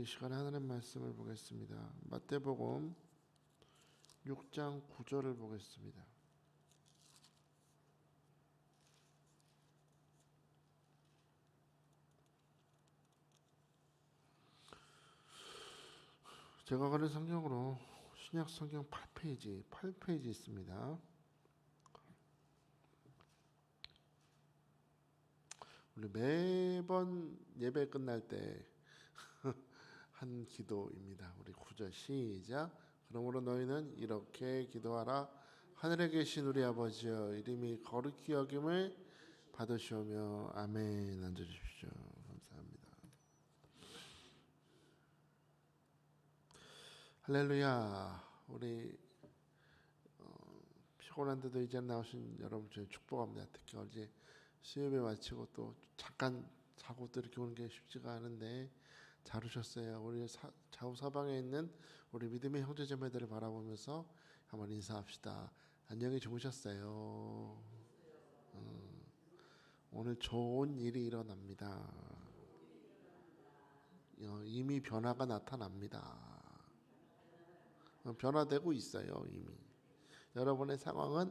이 시간에 하나님 말씀을 보겠습니다. 마태복음 6장 9절을 보겠습니다. 제가 가는 성경으로 신약 성경 8페이지 있습니다. 우리 매번 예배 끝날 때 한 기도입니다. 우리 9절 시작. 그러므로 너희는 이렇게 기도하라. 하늘에 계신 우리 아버지여, 이름이 거룩히 여김을 받으시오며. 아멘. 앉아주십시오. 감사합니다. 할렐루야. 우리 피곤한데도 이제 나오신 여러분 저희 축복합니다. 특히 어제 수요예배 마치고 또 잠깐 자고 또 이렇게 오는 게 쉽지가 않은데 잘 오셨어요. 우리 좌우 사방에 있는 우리 믿음의 형제자매들을 바라보면서 한번 인사합시다. 안녕히 주무셨어요. 오늘 좋은 일이 일어납니다. 이미 변화가 나타납니다. 변화되고 있어요. 이미 여러분의 상황은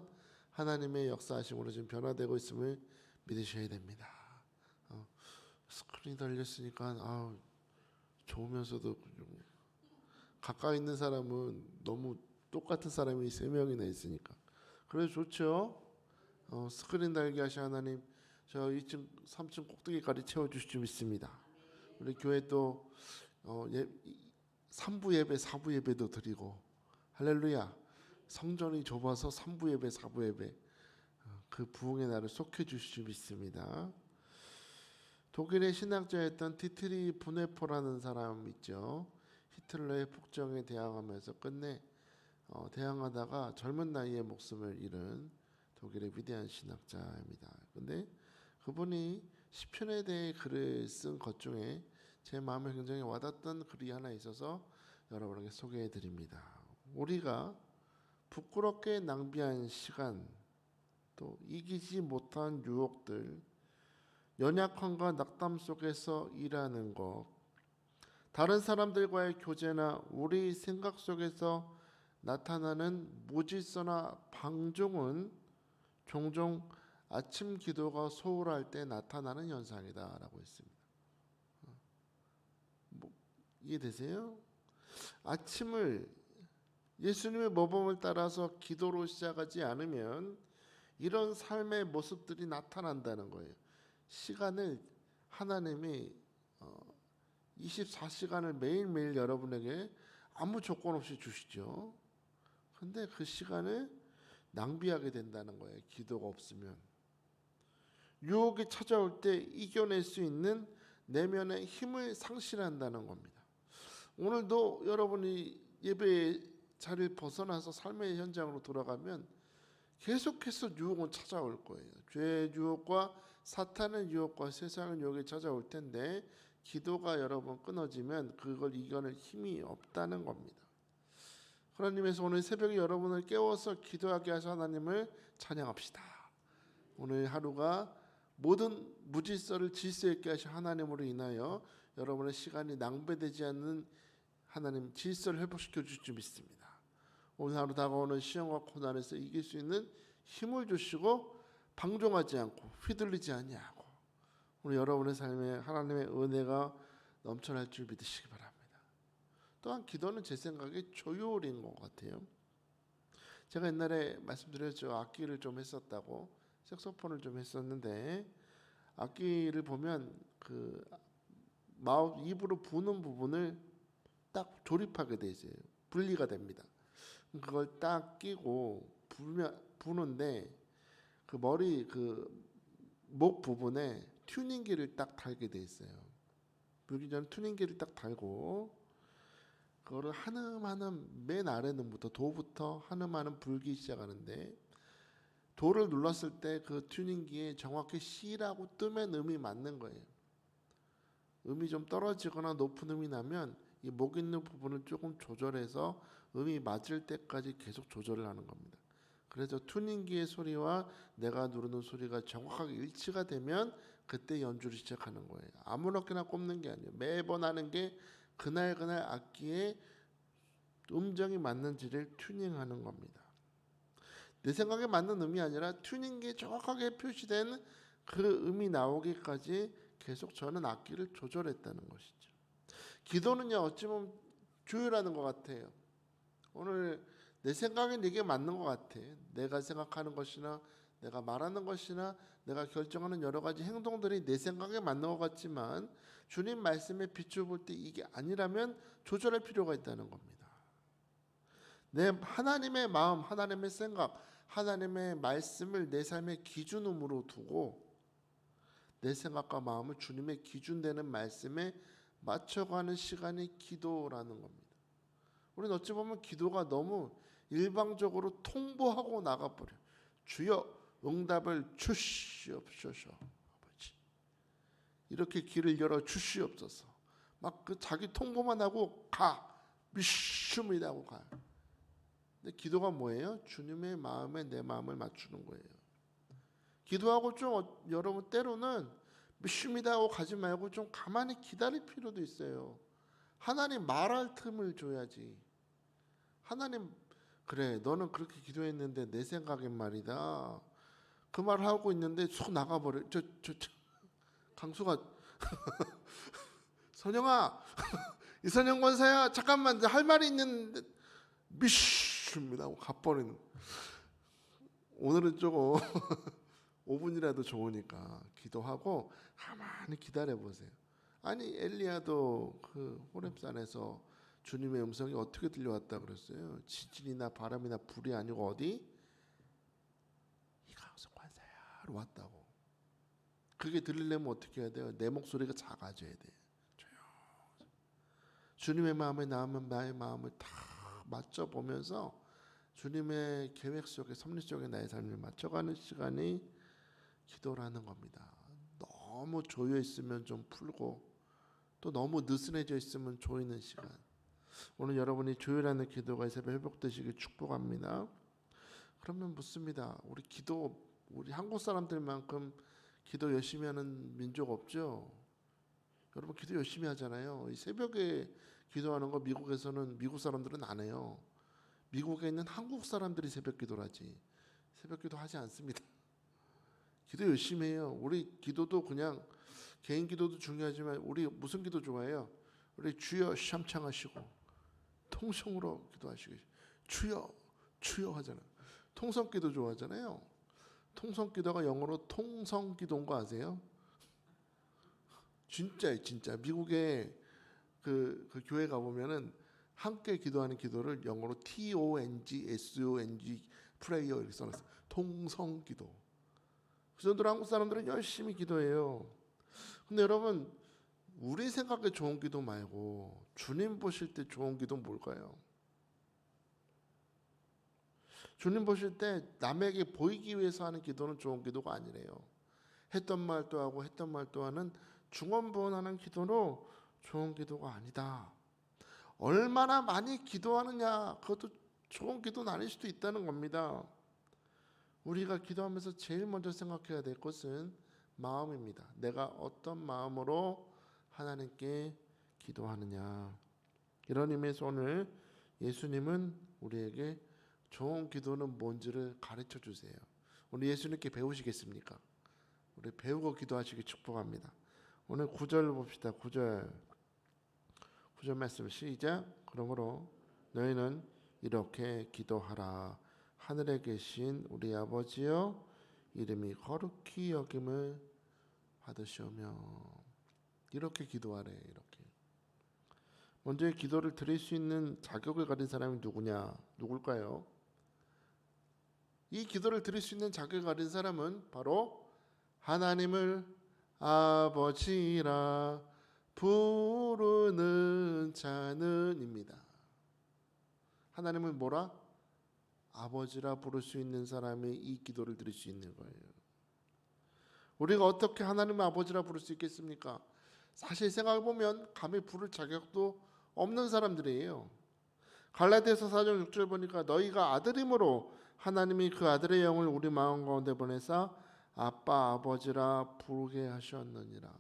하나님의 역사하심으로 지금 변화되고 있음을 믿으셔야 됩니다. 스크린이 달렸으니까 좋으면서도 가까이 있는 사람은 너무 똑같은 사람이 3명이나 있으니까 그래도 좋죠. 스크린 달게 하신 하나님, 저 2층 3층 꼭대기까지 채워주실 줄 믿습니다. 우리 교회 또 3부 예배 4부 예배도 드리고, 할렐루야. 성전이 좁아서 3부 예배 4부 예배 그 부흥의 날을 속해 주실 줄 믿습니다. 독일의 신학자였던 디트리 분해포라는 사람 있죠. 히틀러의 폭정에 대항하면서 끝내 대항하다가 젊은 나이에 목숨을 잃은 독일의 위대한 신학자입니다. 근데 그분이 시편에 대해 글을 쓴 것 중에 제 마음에 굉장히 와닿던 글이 하나 있어서 여러분에게 소개해 드립니다. 우리가 부끄럽게 낭비한 시간, 또 이기지 못한 유혹들, 연약함과 낙담 속에서 일하는 것, 다른 사람들과의 교제나 우리 생각 속에서 나타나는 무질서나 방종은 종종 아침 기도가 소홀할 때 나타나는 현상이다라고 했습니다. 이해되세요? 아침을 예수님의 모범을 따라서 기도로 시작하지 않으면 이런 삶의 모습들이 나타난다는 거예요. 시간을 하나님이 24시간을 매일매일 여러분에게 아무 조건 없이 주시죠. 근데 그 시간을 낭비하게 된다는 거예요. 기도가 없으면. 유혹이 찾아올 때 이겨낼 수 있는 내면의 힘을 상실한다는 겁니다. 오늘도 여러분이 예배의 자리를 벗어나서 삶의 현장으로 돌아가면 계속해서 유혹은 찾아올 거예요. 죄의 유혹과 사탄의 유혹과 세상의 유혹이 찾아올 텐데 기도가 여러분 끊어지면 그걸 이겨낼 힘이 없다는 겁니다. 하나님께서 오늘 새벽에 여러분을 깨워서 기도하게 하셔 하나님을 찬양합시다. 오늘 하루가 모든 무질서를 질서 있게 하신 하나님으로 인하여 여러분의 시간이 낭비되지 않는 하나님 질서를 회복시켜 주실 줄 믿습니다. 오늘 하루 다가오는 시험과 고난에서 이길 수 있는 힘을 주시고 방종하지 않고 휘둘리지 아니하고 오늘 여러분의 삶에 하나님의 은혜가 넘쳐날 줄 믿으시기 바랍니다. 또한 기도는 제 생각에 조율인 것 같아요. 제가 옛날에 말씀드렸죠. 악기를 좀 했었다고. 색소폰을 좀 했었는데 악기를 보면 그 마우 입으로 부는 부분을 딱 조립하게 돼 있어요. 분리가 됩니다. 그걸 딱 끼고 부는데 그 머리 그 목 부분에 튜닝기를 딱 달게 돼 있어요. 불기 전에 튜닝기를 딱 달고 그거를 한음 맨 아래는부터 도부터 한음 불기 시작하는데 도를 눌렀을 때 그 튜닝기에 정확히 C라고 뜨면 음이 맞는 거예요. 음이 좀 떨어지거나 높은 음이 나면 이 목 있는 부분을 조금 조절해서 음이 맞을 때까지 계속 조절을 하는 겁니다. 그래서 튜닝기의 소리와 내가 누르는 소리가 정확하게 일치가 되면 그때 연주를 시작하는 거예요. 아무렇게나 꼽는 게 아니에요. 매번 하는 게 그날 악기의 음정이 맞는지를 튜닝하는 겁니다. 내 생각에 맞는 음이 아니라 튜닝기에 정확하게 표시된 그 음이 나오기까지 계속 저는 악기를 조절했다는 것이죠. 기도는요, 어찌 보면 조율하는 것 같아요. 오늘 내 생각엔 이게 맞는 것 같아. 내가 생각하는 것이나 내가 말하는 것이나 내가 결정하는 여러 가지 행동들이 내 생각에 맞는 것 같지만 주님 말씀에 비춰볼 때 이게 아니라면 조절할 필요가 있다는 겁니다. 내 하나님의 마음, 하나님의 생각, 하나님의 말씀을 내 삶의 기준으로 두고 내 생각과 마음을 주님의 기준되는 말씀에 맞춰가는 시간이 기도라는 겁니다. 우리는 어찌 보면 기도가 너무 일방적으로 통보하고 나가버려. 주여 응답을 주시옵소서. 아버지 이렇게 길을 열어 주시옵소서. 막 그 자기 통보만 하고 가. 믿습니다 하고 가. 근데 기도가 뭐예요? 주님의 마음에 내 마음을 맞추는 거예요. 기도하고 좀 여러분 때로는 믿습니다 하고 가지 말고 좀 가만히 기다릴 필요도 있어요. 하나님 말할 틈을 줘야지. 하나님 그래 너는 그렇게 기도했는데 내 생각엔 말이다. 그 말을 하고 있는데 쑥 나가버려. 저 강수가 선영아 이선영 권사야 잠깐만 할 말이 있는데 믿습니다 하고 가버리는. 오늘은 조금 5분이라도 좋으니까 기도하고 가만히 기다려 보세요. 아니 엘리야도 그 호렙산에서 주님의 음성이 어떻게 들려왔다 그랬어요? 지진이나 바람이나 불이 아니고 어디? 이강수 관사야로 왔다고. 그게 들리려면 어떻게 해야 돼요? 내 목소리가 작아져야 돼요. 주님의 마음에 나의 마음을 다 맞춰보면서 주님의 계획 속에 섭리 속에 나의 삶을 맞춰가는 시간이 기도라는 겁니다. 너무 조여 있으면 좀 풀고 또 너무 느슨해져 있으면 조이는 시간. 오늘 여러분이 조율하는 기도가 이 새벽 회복되시길 축복합니다. 그러면 묻습니다. 우리 한국 사람들만큼 기도 열심히 하는 민족 없죠? 여러분 기도 열심히 하잖아요. 이 새벽에 기도하는 거 미국에서는 미국 사람들은 안 해요. 미국에 있는 한국 사람들이 새벽 기도를 하지. 새벽 기도 하지 않습니다. 기도 열심히 해요. 우리 기도도 그냥 개인 기도도 중요하지만 우리 무슨 기도 좋아해요? 우리 주여 샴창하시고 통성으로 기도하시고 주여 하잖아요. 통성 기도 좋아하잖아요. 통성 기도가 영어로 통성 기도인 거 아세요? 진짜 미국에 그 교회 가 보면은 함께 기도하는 기도를 영어로 TONGSONG 프레이어 이렇게 써놨어요. 통성 기도. 그 정도로 한국 사람들은 열심히 기도해요. 근데 여러분 우리 생각에 좋은 기도 말고 주님 보실 때 좋은 기도는 뭘까요? 주님 보실 때 남에게 보이기 위해서 하는 기도는 좋은 기도가 아니래요. 했던 말도 하고 했던 말도 하는 중언부언하는 기도로 좋은 기도가 아니다. 얼마나 많이 기도하느냐 그것도 좋은 기도는 아닐 수도 있다는 겁니다. 우리가 기도하면서 제일 먼저 생각해야 될 것은 마음입니다. 내가 어떤 마음으로 하나님께 기도하느냐. 이런 의미에서 오늘 예수님은 우리에게 좋은 기도는 뭔지를 가르쳐 주세요. 오늘 예수님께 배우시겠습니까? 우리 배우고 기도하시기 축복합니다. 오늘 9절 봅시다. 9절 말씀 시작. 그러므로 너희는 이렇게 기도하라. 하늘에 계신 우리 아버지여 이름이 거룩히 여김을 받으시오며. 이렇게 기도하래. 이렇게. 먼저 기도를 드릴 수 있는 자격을 가진 사람이 누굴까요? 이 기도를 드릴 수 있는 자격을 가진 사람은 바로 하나님을 아버지라 부르는 자는입니다. 하나님을 뭐라? 아버지라 부를 수 있는 사람이 이 기도를 드릴 수 있는 거예요. 우리가 어떻게 하나님을 아버지라 부를 수 있겠습니까? 사실 생각해보면 감히 부를 자격도 없는 사람들이에요. 갈라디아서 4장 6절 보니까 너희가 아들임으로 하나님이 그 아들의 영을 우리 마음 가운데 보내사 아빠 아버지라 부르게 하셨느니라.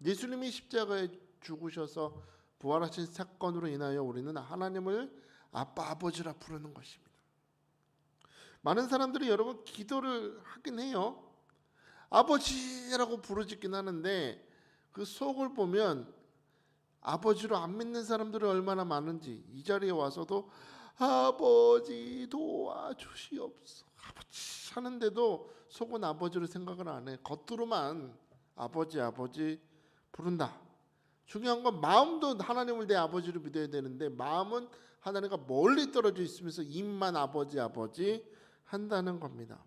예수님이 십자가에 죽으셔서 부활하신 사건으로 인하여 우리는 하나님을 아빠 아버지라 부르는 것입니다. 많은 사람들이 여러분 기도를 하긴 해요. 아버지라고 부르짖긴 하는데 그 속을 보면 아버지로 안 믿는 사람들이 얼마나 많은지, 이 자리에 와서도 아버지 도와주시옵소서 아버지 하는데도 속은 아버지로 생각을 안 해. 겉으로만 아버지 아버지 부른다. 중요한 건 마음도 하나님을 내 아버지로 믿어야 되는데 마음은 하나님과 멀리 떨어져 있으면서 입만 아버지 아버지 한다는 겁니다.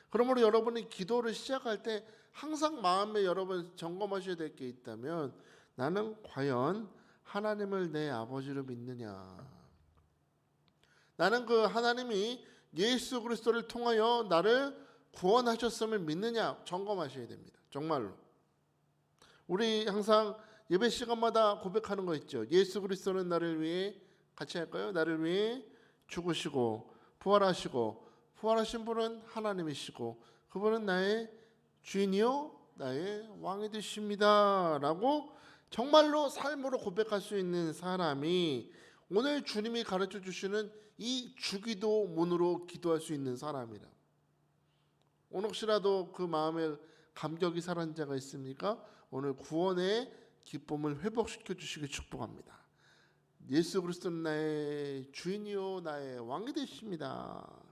그러므로 여러분이 기도를 시작할 때 항상 마음에 여러분 점검하셔야 될 게 있다면, 나는 과연 하나님을 내 아버지로 믿느냐, 나는 그 하나님이 예수 그리스도를 통하여 나를 구원하셨음을 믿느냐 점검하셔야 됩니다. 정말로 우리 항상 예배 시간마다 고백하는 거 있죠. 예수 그리스도는 나를 위해, 같이 할까요? 나를 위해 죽으시고 부활하시고, 부활하신 분은 하나님이시고 그분은 나의 주인이요 나의 왕이 되십니다 라고 정말로 삶으로 고백할 수 있는 사람이 오늘 주님이 가르쳐 주시는 이 주기도 문으로 기도할 수 있는 사람이라. 오늘 혹시라도 그 마음에 감격이 사라진 자가 있습니까? 오늘 구원의 기쁨을 회복시켜 주시길 축복합니다. 예수 그리스도는 나의 주인이요 나의 왕이 되십니다.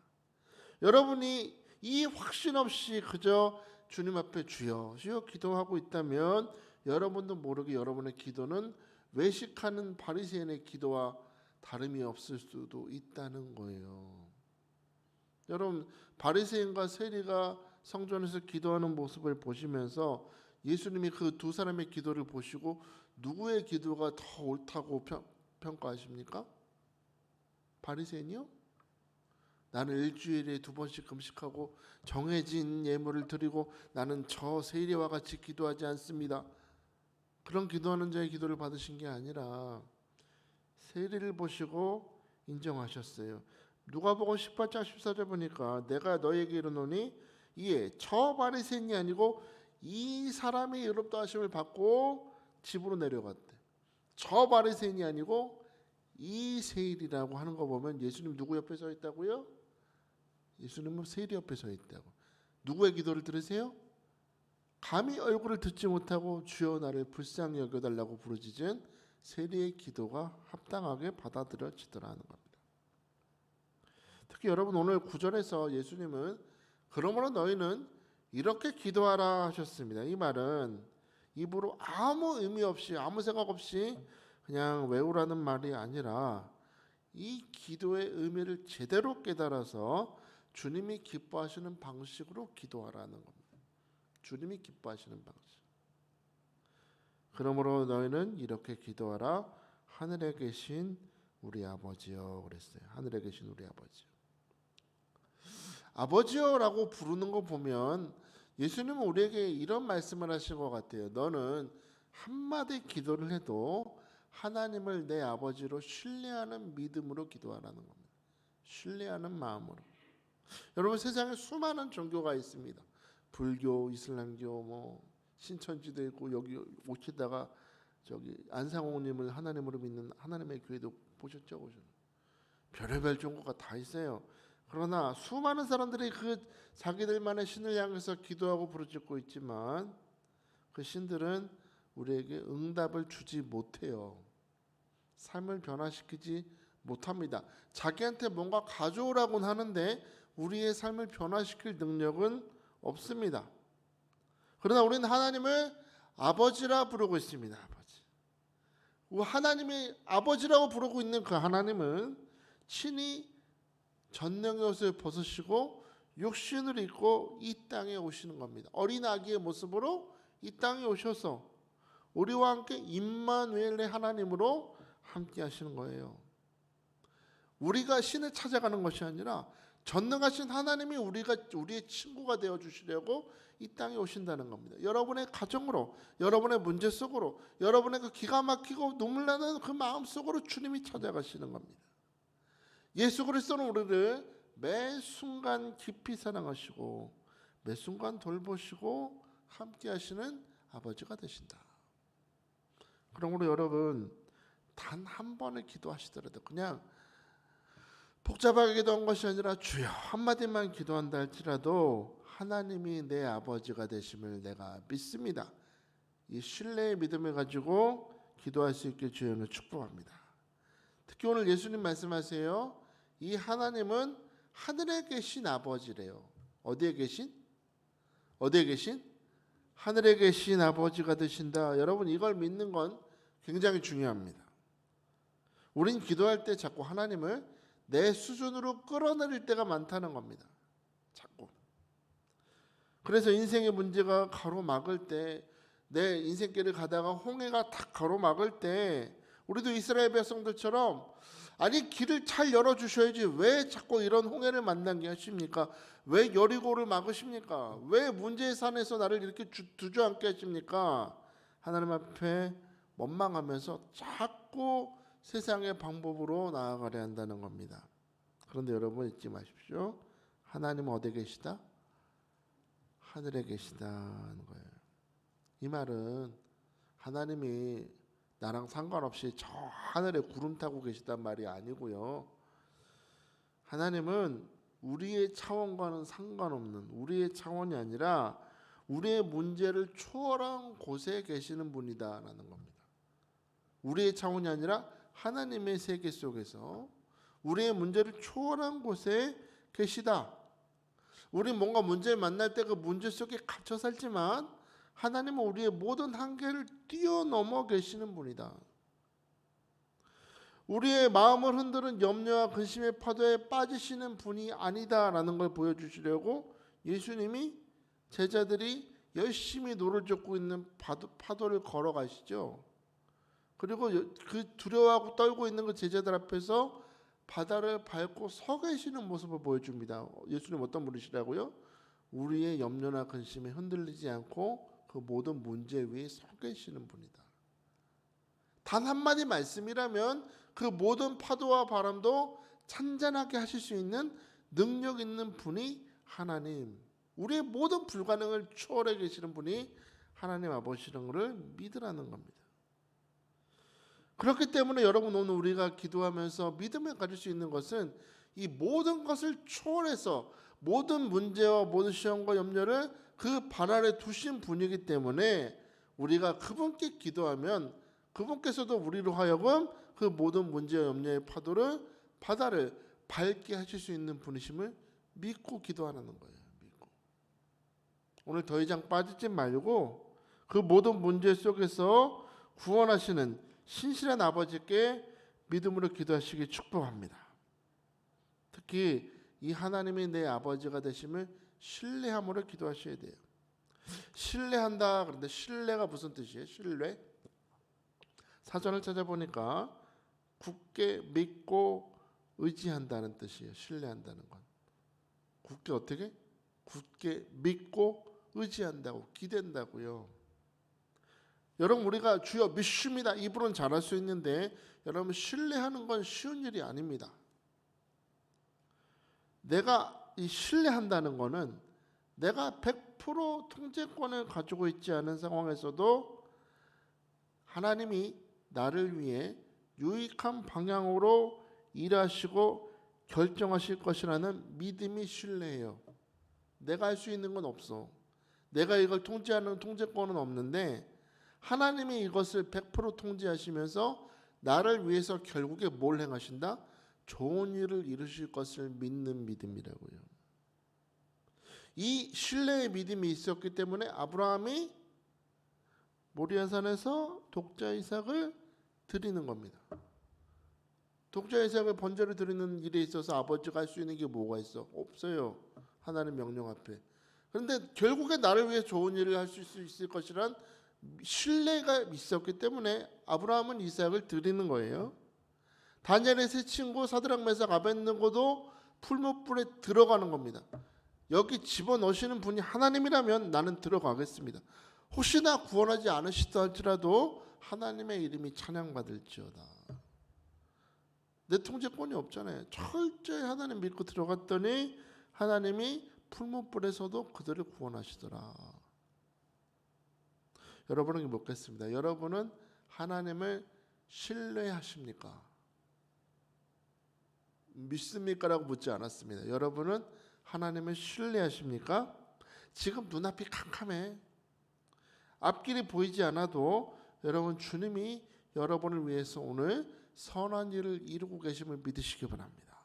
여러분이 이 확신 없이 그저 주님 앞에 주여 주여 기도하고 있다면 여러분도 모르게 여러분의 기도는 외식하는 바리새인의 기도와 다름이 없을 수도 있다는 거예요. 여러분 바리새인과 세리가 성전에서 기도하는 모습을 보시면서 예수님이 그 두 사람의 기도를 보시고 누구의 기도가 더 옳다고 평가하십니까? 바리새인이요? 나는 일주일에 2번씩 금식하고 정해진 예물을 드리고 나는 저 세리와 같이 기도하지 않습니다. 그런 기도하는 자의 기도를 받으신 게 아니라 세리를 보시고 인정하셨어요. 누가복음 18장 14절 보니까 내가 너에게 이르노니 이에 저 바리새인이 아니고 이 사람이 의롭다 하심을 받고 집으로 내려갔대. 저 바리새인이 아니고 이 세리라고 하는 거 보면 예수님 누구 옆에 서 있다고요? 예수님은 세리 옆에 서 있다고. 누구의 기도를 들으세요? 감히 얼굴을 듣지 못하고 주여 나를 불쌍히 여겨달라고 부르짖은 세리의 기도가 합당하게 받아들여지더라는 겁니다. 특히 여러분 오늘 구절에서 예수님은 그러므로 너희는 이렇게 기도하라 하셨습니다. 이 말은 입으로 아무 의미 없이 아무 생각 없이 그냥 외우라는 말이 아니라 이 기도의 의미를 제대로 깨달아서 주님이 기뻐하시는 방식으로 기도하라는 겁니다. 주님이 기뻐하시는 방식. 그러므로 너희는 이렇게 기도하라. 하늘에 계신 우리 아버지여 그랬어요. 하늘에 계신 우리 아버지요. 아버지여라고 부르는 거 보면 예수님은 우리에게 이런 말씀을 하신 것 같아요. 너는 한마디 기도를 해도 하나님을 내 아버지로 신뢰하는 믿음으로 기도하라는 겁니다. 신뢰하는 마음으로. 여러분 세상에 수많은 종교가 있습니다. 불교, 이슬람교, 뭐 신천지도 있고 여기 오시다가 저기 안상홍님을 하나님으로 믿는 하나님의 교회도 보셨죠, 별의별 종교가 다 있어요. 그러나 수많은 사람들이 그 자기들만의 신을 향해서 기도하고 부르짖고 있지만 그 신들은 우리에게 응답을 주지 못해요. 삶을 변화시키지 못합니다. 자기한테 뭔가 가져오라고는 하는데 우리의 삶을 변화시킬 능력은 없습니다. 그러나 우리는 하나님을 아버지라 부르고 있습니다. 아버지. 하나님이 아버지라고 부르고 있는 그 하나님은 친히 전능의 옷을 벗으시고 육신을 입고 이 땅에 오시는 겁니다. 어린 아기의 모습으로 이 땅에 오셔서 우리와 함께 임마누엘의 하나님으로 함께 하시는 거예요. 우리가 신을 찾아가는 것이 아니라 전능하신 하나님이 우리의 친구가 되어 주시려고 이 땅에 오신다는 겁니다. 여러분의 가정으로, 여러분의 문제 속으로, 여러분의 그 기가 막히고 눈물 나는 그 마음 속으로 주님이 찾아가시는 겁니다. 예수 그리스도는 우리를 매 순간 깊이 사랑하시고 매 순간 돌보시고 함께 하시는 아버지가 되신다. 그러므로 여러분 단 한 번을 기도하시더라도 그냥 복잡하게 기도한 것이 아니라 주여 한마디만 기도한다 할지라도 하나님이 내 아버지가 되심을 내가 믿습니다. 이 신뢰의 믿음을 가지고 기도할 수 있게 주님을 축복합니다. 특히 오늘 예수님 말씀하세요. 이 하나님은 하늘에 계신 아버지래요. 어디에 계신? 어디에 계신? 하늘에 계신 아버지가 되신다. 여러분 이걸 믿는 건 굉장히 중요합니다. 우린 기도할 때 자꾸 하나님을 내 수준으로 끌어내릴 때가 많다는 겁니다. 자꾸. 그래서 인생의 문제가 가로막을 때, 내 인생길을 가다가 홍해가 딱 가로막을 때 우리도 이스라엘 백성들처럼 아니 길을 잘 열어주셔야지 왜 자꾸 이런 홍해를 만나게 하십니까? 왜 여리고를 막으십니까? 왜 문제의 산에서 나를 이렇게 주저앉게 하십니까? 하나님 앞에 원망하면서 자꾸 세상의 방법으로 나아가려 한다는 겁니다. 그런데 여러분 잊지 마십시오. 하나님은 어디에 계시다? 하늘에 계시다는 거예요. 이 말은 하나님이 나랑 상관없이 저 하늘에 구름 타고 계시단 말이 아니고요. 하나님은 우리의 차원과는 상관없는 우리의 차원이 아니라 우리의 문제를 초월한 곳에 계시는 분이다라는 겁니다. 우리의 차원이 아니라 하나님의 세계 속에서 우리의 문제를 초월한 곳에 계시다. 우리 뭔가 문제를 만날 때 그 문제 속에 갇혀 살지만 하나님은 우리의 모든 한계를 뛰어넘어 계시는 분이다. 우리의 마음을 흔드는 염려와 근심의 파도에 빠지시는 분이 아니다라는 걸 보여주시려고 예수님이 제자들이 열심히 노를 젓고 있는 파도를 걸어가시죠. 그리고 그 두려워하고 떨고 있는 그 제자들 앞에서 바다를 밟고 서 계시는 모습을 보여줍니다. 예수님 어떤 분이시라고요? 우리의 염려나 근심에 흔들리지 않고 그 모든 문제 위에 서 계시는 분이다. 단 한마디 말씀이라면 그 모든 파도와 바람도 찬잔하게 하실 수 있는 능력 있는 분이 하나님, 우리의 모든 불가능을 초월해 계시는 분이 하나님 아버지라는 것을 믿으라는 겁니다. 그렇기 때문에 여러분 오늘 우리가 기도하면서 믿음을 가질 수 있는 것은 이 모든 것을 초월해서 모든 문제와 모든 시험과 염려를 그 발 아래 두신 분이기 때문에 우리가 그분께 기도하면 그분께서도 우리로 하여금 그 모든 문제와 염려의 바다를 밟게 하실 수 있는 분이심을 믿고 기도하는 거예요. 믿고. 오늘 더 이상 빠지지 말고 그 모든 문제 속에서 구원하시는 신실한 아버지께 믿음으로 기도하시기 축복합니다. 특히 이 하나님이 내 아버지가 되심을 신뢰함으로 기도하셔야 돼요. 신뢰한다. 그런데 신뢰가 무슨 뜻이에요? 신뢰? 사전을 찾아보니까 굳게 믿고 의지한다는 뜻이에요. 신뢰한다는 건. 굳게 어떻게? 굳게 믿고 의지한다고, 기댄다고요. 여러분 우리가 주여 믿습니다. 입으로는 잘할 수 있는데 여러분 신뢰하는 건 쉬운 일이 아닙니다. 내가 이 신뢰한다는 거는 내가 100% 통제권을 가지고 있지 않은 상황에서도 하나님이 나를 위해 유익한 방향으로 일하시고 결정하실 것이라는 믿음이 신뢰예요. 내가 할 수 있는 건 없어. 내가 이걸 통제하는 통제권은 없는데 하나님이 이것을 100% 통제하시면서 나를 위해서 결국에 뭘 행하신다? 좋은 일을 이루실 것을 믿는 믿음이라고요. 이 신뢰의 믿음이 있었기 때문에 아브라함이 모리아산에서 독자 이삭을 드리는 겁니다. 독자 이삭을 번제로 드리는 일에 있어서 아버지가 할 수 있는 게 뭐가 있어? 없어요. 하나님 명령 앞에. 그런데 결국에 나를 위해 좋은 일을 할 수 있을 것이란 신뢰가 있었기 때문에 아브라함은 이삭을 드리는 거예요. 다니엘의 세 친구 사드락 메삭 아벳느고도 풀무불에 들어가는 겁니다. 여기 집어넣으시는 분이 하나님이라면 나는 들어가겠습니다. 혹시나 구원하지 않으시다 할지라도 하나님의 이름이 찬양받을지어다. 내 통제권이 없잖아요. 철저히 하나님 믿고 들어갔더니 하나님이 풀무불에서도 그들을 구원하시더라. 여러분은 묻겠습니다. 여러분은 하나님을 신뢰하십니까? 믿습니까? 라고 묻지 않았습니다. 여러분은 하나님을 신뢰하십니까? 지금 눈앞이 캄캄해. 앞길이 보이지 않아도 여러분 주님이 여러분을 위해서 오늘 선한 일을 이루고 계심을 믿으시기 바랍니다.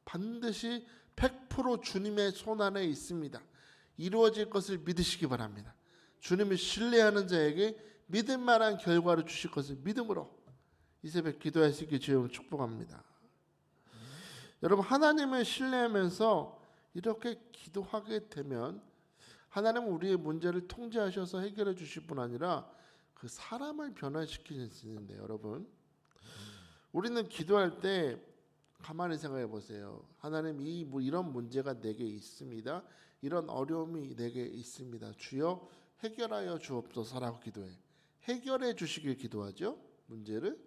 반드시 100% 주님의 손 안에 있습니다. 이루어질 것을 믿으시기 바랍니다. 주님을 신뢰하는 자에게 믿을 만한 결과를 주실 것을 믿음으로 이 새벽 기도하시기 주님을 축복합니다. 여러분 하나님을 신뢰하면서 이렇게 기도하게 되면 하나님은 우리의 문제를 통제하셔서 해결해 주실 뿐 아니라 그 사람을 변화시키시는데 여러분 우리는 기도할 때 가만히 생각해 보세요. 하나님 이런 문제가 내게 있습니다. 이런 어려움이 내게 있습니다. 주여 해결하여 주옵소서라고 기도해. 해결해 주시길 기도하죠. 문제를.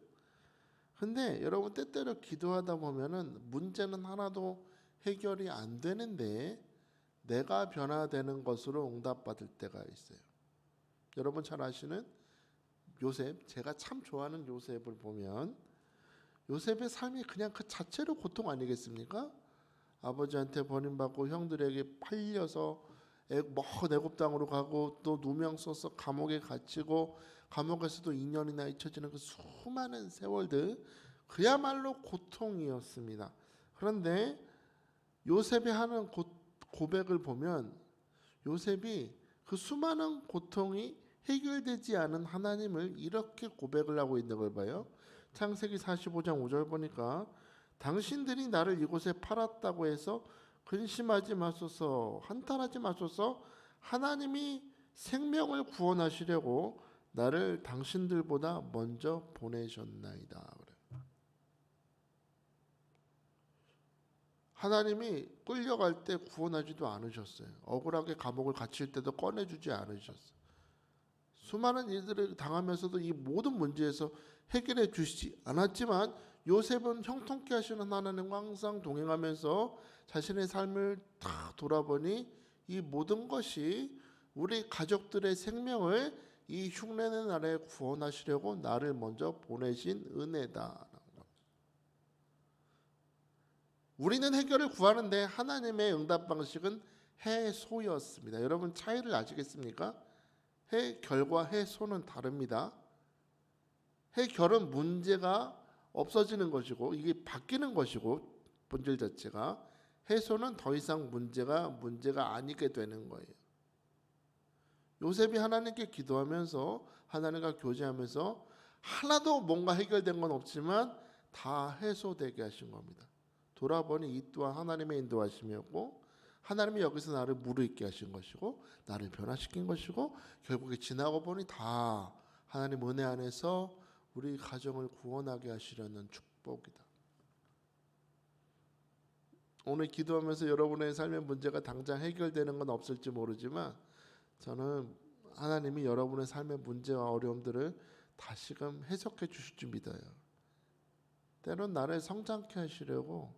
근데 여러분 때때로 기도하다 보면은 문제는 하나도 해결이 안 되는데 내가 변화되는 것으로 응답받을 때가 있어요. 여러분 잘 아시는 요셉, 제가 참 좋아하는 요셉을 보면 요셉의 삶이 그냥 그 자체로 고통 아니겠습니까? 아버지한테 버림받고 형들에게 팔려서 애굽 땅으로 가고 또 누명 써서 감옥에 갇히고 감옥에서도 2년이나 잊혀지는 그 수많은 세월들 그야말로 고통이었습니다. 그런데 요셉이 하는 고백을 보면 요셉이 그 수많은 고통이 해결되지 않은 하나님을 이렇게 고백을 하고 있는 걸 봐요. 창세기 45장 5절 보니까 당신들이 나를 이곳에 팔았다고 해서 근심하지 마소서 한탄하지 마소서 하나님이 생명을 구원하시려고 나를 당신들보다 먼저 보내셨나이다. 그래. 하나님이 끌려갈 때 구원하지도 않으셨어요. 억울하게 감옥을 갇힐 때도 꺼내주지 않으셨어요. 수많은 일들을 당하면서도 이 모든 문제에서 해결해 주시지 않았지만 요셉은 형통케 하시는 하나님과 항상 동행하면서 자신의 삶을 다 돌아보니 이 모든 것이 우리 가족들의 생명을 이 흉내낸 나라에 구원하시려고 나를 먼저 보내신 은혜다. 우리는 해결을 구하는데 하나님의 응답 방식은 해소였습니다. 여러분 차이를 아시겠습니까? 해결과 해소는 다릅니다. 해결은 문제가 없어지는 것이고 이게 바뀌는 것이고 본질 자체가 해소는 더 이상 문제가 아니게 되는 거예요. 요셉이 하나님께 기도하면서 하나님과 교제하면서 하나도 뭔가 해결된 건 없지만 다 해소되게 하신 겁니다. 돌아보니 이 또한 하나님의 인도하심이었고 하나님이 여기서 나를 무르익게 하신 것이고 나를 변화시킨 것이고 결국에 지나고 보니 다 하나님 은혜 안에서 우리 가정을 구원하게 하시려는 축복이다. 오늘 기도하면서 여러분의 삶의 문제가 당장 해결되는 건 없을지 모르지만 저는 하나님이 여러분의 삶의 문제와 어려움들을 다시금 해석해 주실 줄 믿어요. 때론 나를 성장케 하시려고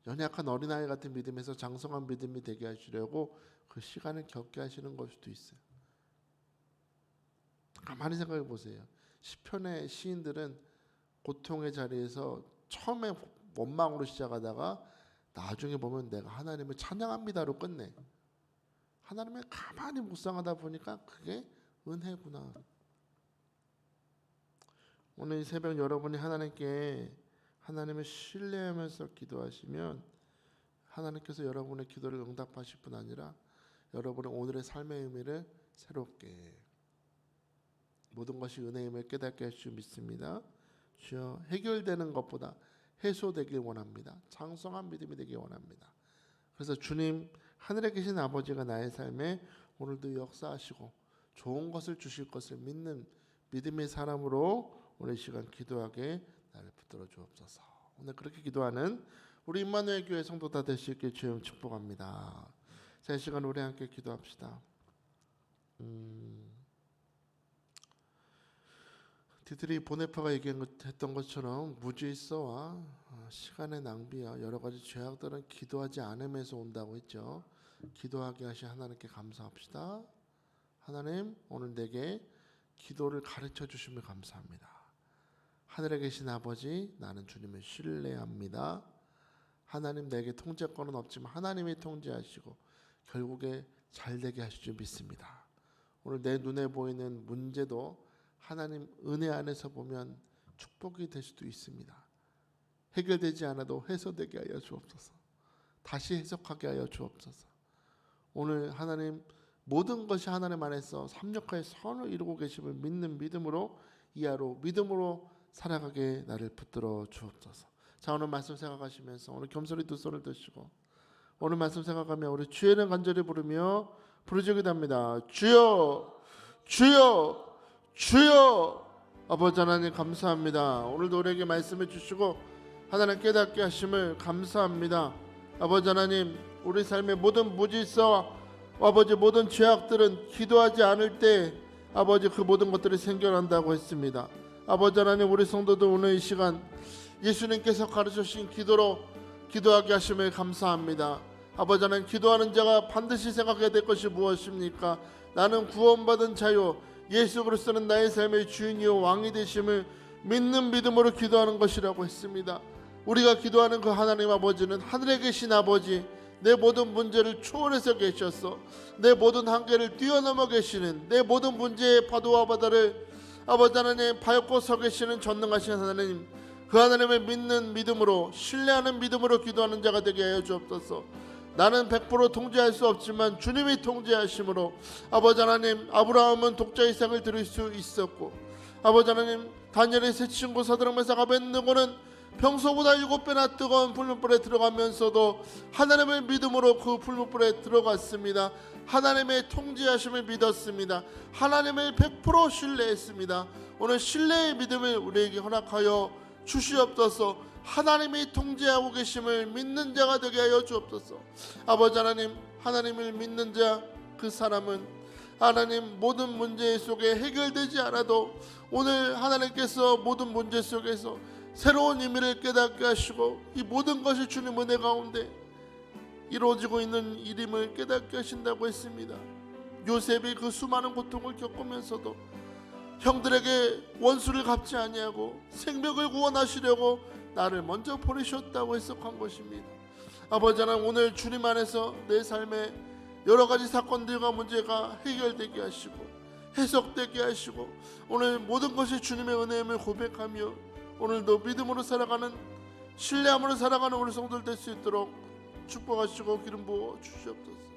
연약한 어린아이 같은 믿음에서 장성한 믿음이 되게 하시려고 그 시간을 겪게 하시는 걸 수도 있어요. 가만히 생각해 보세요. 시편의 시인들은 고통의 자리에서 처음에 원망으로 시작하다가 나중에 보면 내가 하나님을 찬양합니다로 끝내. 하나님을 가만히 묵상하다 보니까 그게 은혜구나. 오늘 이 새벽 여러분이 하나님을 신뢰하면서 기도하시면 하나님께서 여러분의 기도를 응답하실 뿐 아니라 여러분의 오늘의 삶의 의미를 새롭게 모든 것이 은혜임을 깨닫게 하실 줄 믿습니다. 주여 해결되는 것보다 해소되길 원합니다. 장성한 믿음이 되길 원합니다. 그래서 주님 하늘에 계신 아버지가 나의 삶에 오늘도 역사하시고 좋은 것을 주실 것을 믿는 믿음의 사람으로 오늘 시간 기도하게 나를 붙들어 주옵소서. 오늘 그렇게 기도하는 우리 임마누엘 교회 성도 다 되시길 주여 축복합니다. 자, 이 시간 우리 함께 기도합시다. 디드리 보네파가 얘기했던 것처럼 무질서와 시간의 낭비와 여러 가지 죄악들은 기도하지 않으면서 온다고 했죠. 기도하게 하신 하나님께 감사합시다. 하나님 오늘 내게 기도를 가르쳐 주심을 감사합니다. 하늘에 계신 아버지, 나는 주님을 신뢰합니다. 하나님, 내게 통제권은 없지만 하나님이 통제하시고 결국에 잘되게 하실 줄 믿습니다. 오늘 내 눈에 보이는 문제도 하나님 은혜 안에서 보면 축복이 될 수도 있습니다. 해결되지 않아도 해소되게 하여 주옵소서. 다시 해석하게 하여 주옵소서. 오늘 하나님, 모든 것이 하나님 안에서 삼력하여 선을 이루고 계심을 믿는 믿음으로, 이 하루 믿음으로 살아가게 나를 붙들어 주옵소서. 자, 오늘 말씀 생각하시면서 오늘 겸손히 두 손을 드시고 오늘 말씀 생각하며 우리 주의 이름 간절히 부르며 부르짖기답니다. 주여, 주여, 주여. 아버지 하나님 감사합니다. 오늘도 우리에게 말씀해 주시고 하나님 깨닫게 하심을 감사합니다. 아버지 하나님, 우리 삶의 모든 무질서와 아버지 모든 죄악들은 기도하지 않을 때 아버지 그 모든 것들이 생겨난다고 했습니다. 아버지 하나님, 우리 성도들 오늘 이 시간 예수님께서 가르쳐주신 기도로 기도하게 하심을 감사합니다. 아버지 하나님, 기도하는 자가 반드시 생각해야 될 것이 무엇입니까? 나는 구원받은 자요, 예수 그리스도는 나의 삶의 주인이요 왕이 되심을 믿는 믿음으로 기도하는 것이라고 했습니다. 우리가 기도하는 그 하나님 아버지는 하늘에 계신 아버지, 내 모든 문제를 초월해서 계셔서 내 모든 한계를 뛰어넘어 계시는, 내 모든 문제의 파도와 바다를 아버지 하나님 밟고 서 계시는 전능하신 하나님, 그 하나님을 믿는 믿음으로, 신뢰하는 믿음으로 기도하는 자가 되게 하여 주옵소서. 나는 100% 통제할 수 없지만 주님이 통제하심으로 아버지 하나님, 아브라함은 독자 이삭을 드릴 수 있었고, 아버지 하나님, 다니엘의 세 친구 사드락 메삭 아벳느고는 평소보다 7배나 뜨거운 풀무불에 들어가면서도 하나님의 믿음으로 그 풀무불에 들어갔습니다. 하나님의 통제하심을 믿었습니다. 하나님을 100% 신뢰했습니다. 오늘 신뢰의 믿음을 우리에게 허락하여 주시옵소서. 하나님이 통제하고 계심을 믿는 자가 되게 하여 주옵소서. 아버지 하나님, 하나님을 믿는 자, 그 사람은 하나님 모든 문제 속에 해결되지 않아도 오늘 하나님께서 모든 문제 속에서 새로운 의미를 깨닫게 하시고 이 모든 것이 주님 은혜 가운데 이루어지고 있는 일임을 깨닫게 하신다고 했습니다. 요셉이 그 수많은 고통을 겪으면서도 형들에게 원수를 갚지 아니하고 생명을 구원하시려고 나를 먼저 보내셨다고 해석한 것입니다. 아버지 하나님, 오늘 주님 안에서 내 삶의 여러 가지 사건들과 문제가 해결되게 하시고 해석되게 하시고 오늘 모든 것이 주님의 은혜임을 고백하며 오늘도 믿음으로 살아가는, 신뢰함으로 살아가는 우리 성도들 될 수 있도록 축복하시고 기름 부어 주시옵소서.